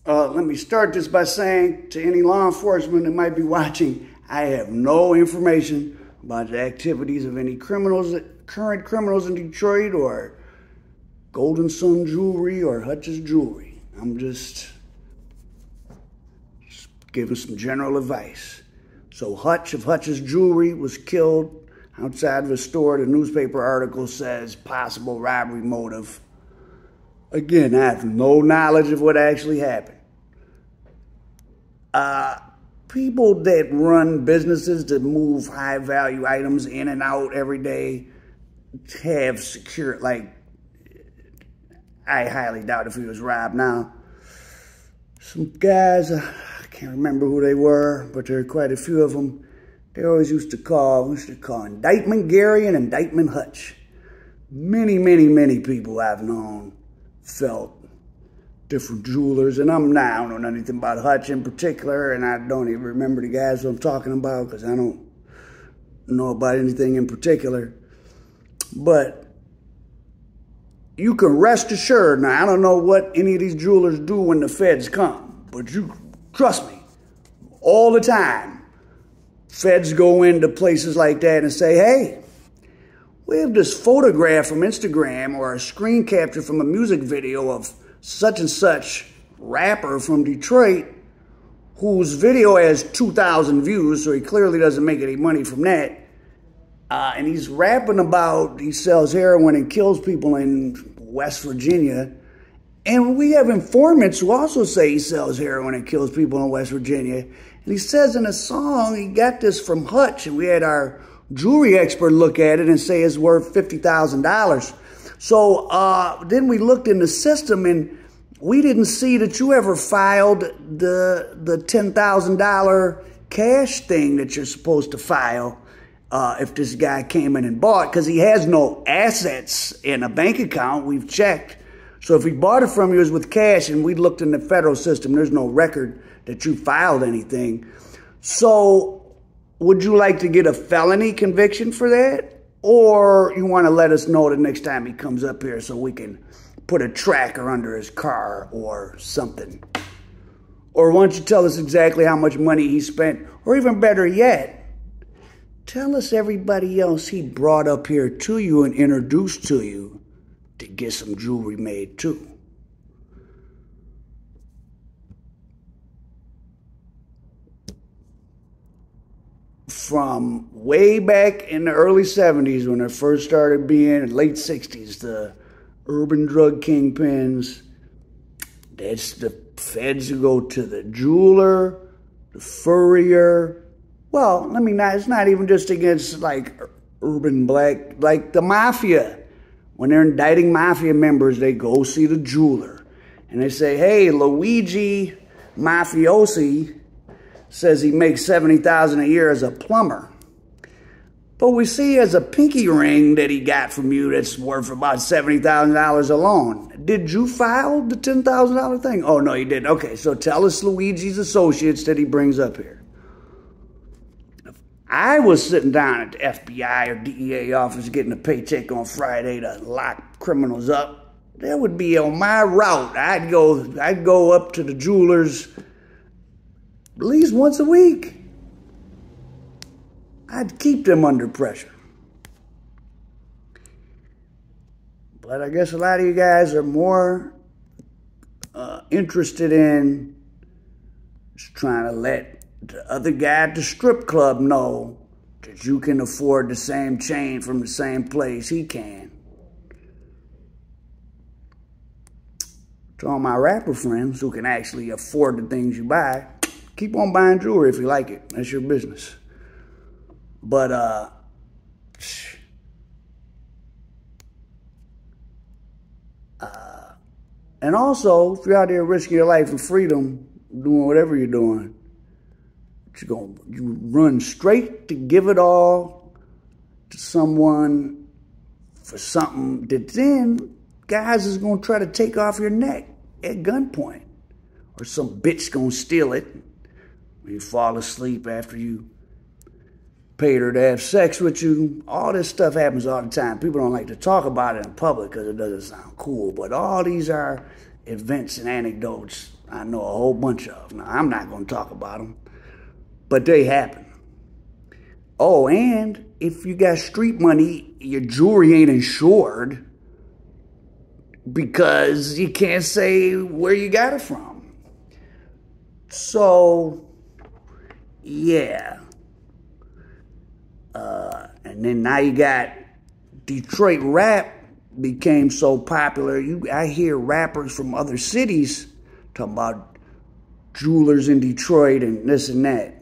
Let me start this by saying to any law enforcement that might be watching, I have no information about the activities of any current criminals in Detroit or Golden Sun Jewelry or Hutch's Jewelry. I'm just giving some general advice. So Hutch of Hutch's Jewelry was killed outside of a store. The newspaper article says possible robbery motive. Again, I have no knowledge of what actually happened. People that run businesses that move high-value items in and out every day have secure, like, I highly doubt if he was robbed. Now, some guys, I can't remember who they were, but there are quite a few of them. They always used to call Indictment Gary and Indictment Hutch. Many people I've known felt different jewelers, and I don't know anything about Hutch in particular, and I don't even remember the guys I'm talking about because I don't know about anything in particular. But you can rest assured, now I don't know what any of these jewelers do when the feds come, but you trust me, all the time, feds go into places like that and say, hey, we have this photograph from Instagram or a screen capture from a music video of such and such rapper from Detroit whose video has 2,000 views, so he clearly doesn't make any money from that. And he's rapping about he sells heroin and kills people in West Virginia. And we have informants who also say he sells heroin and kills people in West Virginia. And he says in a song, he got this from Hutch, and we had our jewelry expert look at it and say it's worth $50,000. So then we looked in the system, and we didn't see that you ever filed the $10,000 cash thing that you're supposed to file if this guy came in and bought, because he has no assets in a bank account. We've checked. So if he bought it from you, it was with cash, and we looked in the federal system. There's no record that you filed anything. So would you like to get a felony conviction for that? Or you want to let us know the next time he comes up here so we can put a tracker under his car or something? Or why don't you tell us exactly how much money he spent? Or even better yet, tell us everybody else he brought up here to you and introduced to you to get some jewelry made too. From way back in the early 70s when there first started being, late 60s, the urban drug kingpins, that's the feds who go to the jeweler, the furrier. Well, I mean, it's not even just against like urban black, like the mafia. When they're indicting mafia members, they go see the jeweler. And they say, hey, Luigi Mafiosi says he makes $70,000 a year as a plumber. But we see as a pinky ring that he got from you that's worth about $70,000 alone. Did you file the $10,000 thing? Oh, no, you didn't. Okay, so tell us Luigi's associates that he brings up here. If I was sitting down at the FBI or DEA office getting a paycheck on Friday to lock criminals up, that would be on my route. I'd go up to the jewelers at least once a week. I'd keep them under pressure. But I guess a lot of you guys are more interested in just trying to let the other guy at the strip club know that you can afford the same chain from the same place he can. To all my rapper friends who can actually afford the things you buy, keep on buying jewelry if you like it. That's your business. But, and also, if you're out there risking your life and freedom, doing whatever you're doing, you run straight to give it all to someone for something that then guys is going to try to take off your neck at gunpoint. Or some bitch going to steal it when you fall asleep after you paid her to have sex with you. All this stuff happens all the time. People don't like to talk about it in public because it doesn't sound cool, but all these are events and anecdotes I know a whole bunch of them. Now, I'm not going to talk about them, but they happen. Oh, and if you got street money, your jewelry ain't insured because you can't say where you got it from. So, yeah. And then now you got Detroit rap became so popular. I hear rappers from other cities talking about jewelers in Detroit and this and that.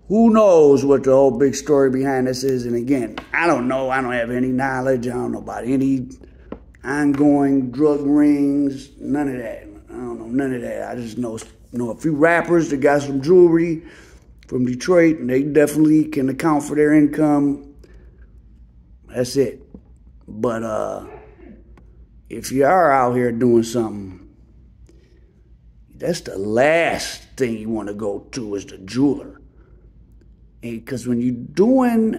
Who knows what the whole big story behind this is? And again, I don't know. I don't have any knowledge. I don't know about any ongoing drug rings. None of that. I don't know none of that. I just know a few rappers that got some jewelry from Detroit, and they definitely can account for their income. That's it. But if you are out here doing something, that's the last thing you want to go to is the jeweler. Because when you're doing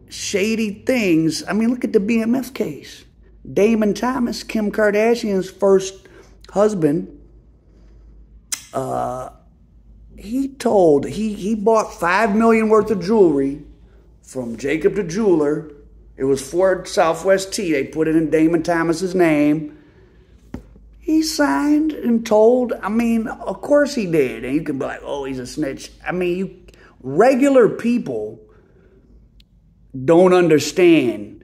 shady things, I mean, look at the BMF case. Damon Thomas, Kim Kardashian's first husband, he bought $5 million worth of jewelry from Jacob the jeweler. It was Ford Southwest T. They put it in Damon Thomas's name. He signed and told. I mean, of course he did. And you can be like, oh, he's a snitch. I mean, regular people don't understand.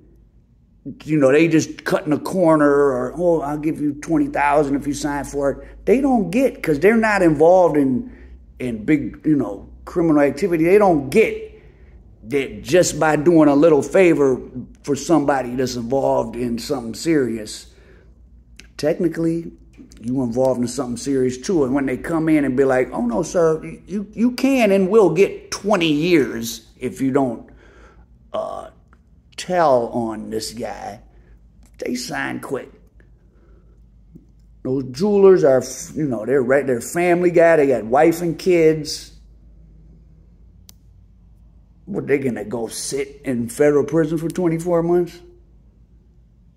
You know, they just cut in a corner or, oh, I'll give you $20,000 if you sign for it. They don't get, because they're not involved in big, you know, criminal activity. They don't get that just by doing a little favor for somebody that's involved in something serious. Technically, you involved in something serious too. And when they come in and be like, oh no, sir, you can and will get 20 years if you don't tell on this guy, they sign quick. Those jewelers are, you know, they're family guy. They got wife and kids. What, they gonna go sit in federal prison for 24 months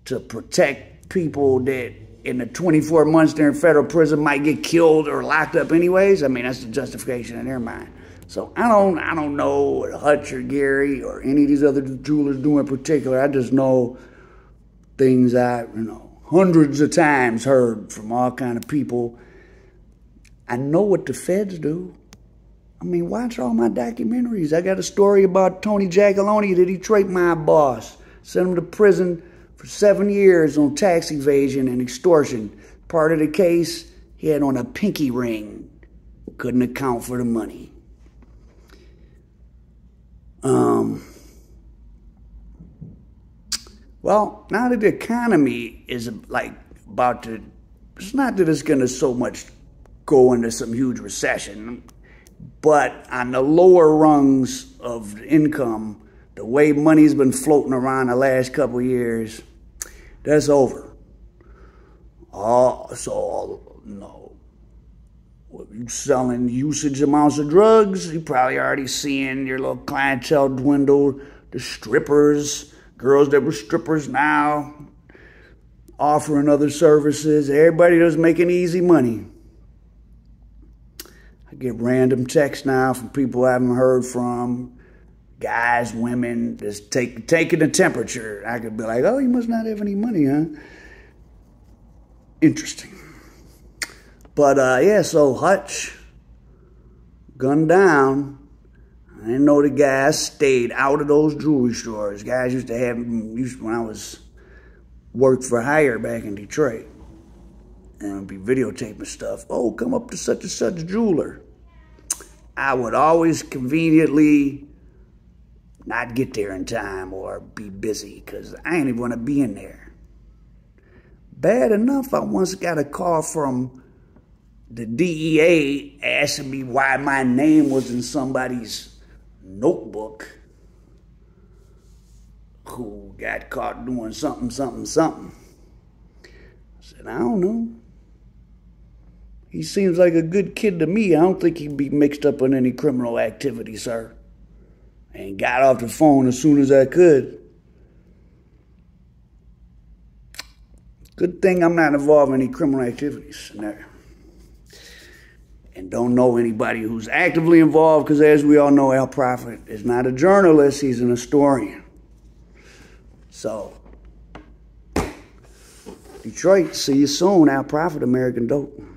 to protect people that in the 24 months they're in federal prison might get killed or locked up anyways? I mean, that's the justification in their mind. So I don't know what Hutch or Gary or any of these other jewelers do in particular. I just know things I, you know, hundreds of times heard from all kind of people. I know what the feds do. I mean, watch all my documentaries. I got a story about Tony Giacalone, the Detroit mob boss. Sent him to prison for 7 years on tax evasion and extortion. Part of the case, he had on a pinky ring. Couldn't account for the money. Well, now that the economy is like about to, it's not that it's going to so much go into some huge recession, but on the lower rungs of income, the way money's been floating around the last couple of years, that's over. No. You selling usage amounts of drugs, you probably already seeing your little clientele dwindle. The strippers, girls that were strippers now, offering other services. Everybody that's making easy money. I get random texts now from people I haven't heard from. Guys, women, just taking the temperature. I could be like, oh, you must not have any money, huh? Interesting. But, yeah, so Hutch, gunned down. I didn't know the guys stayed out of those jewelry stores. Guys used to have them when I worked for hire back in Detroit. And I'd be videotaping stuff. Oh, come up to such and such jeweler. I would always conveniently not get there in time or be busy because I ain't even want to be in there. Bad enough, I once got a call from the DEA asking me why my name was in somebody's notebook who got caught doing something. I said, I don't know. He seems like a good kid to me. I don't think he'd be mixed up in any criminal activity, sir. And got off the phone as soon as I could. Good thing I'm not involved in any criminal activities in there. and don't know anybody who's actively involved, because as we all know, Al Prophet is not a journalist, he's an historian. So, Detroit, see you soon. Al Prophet, American Dope.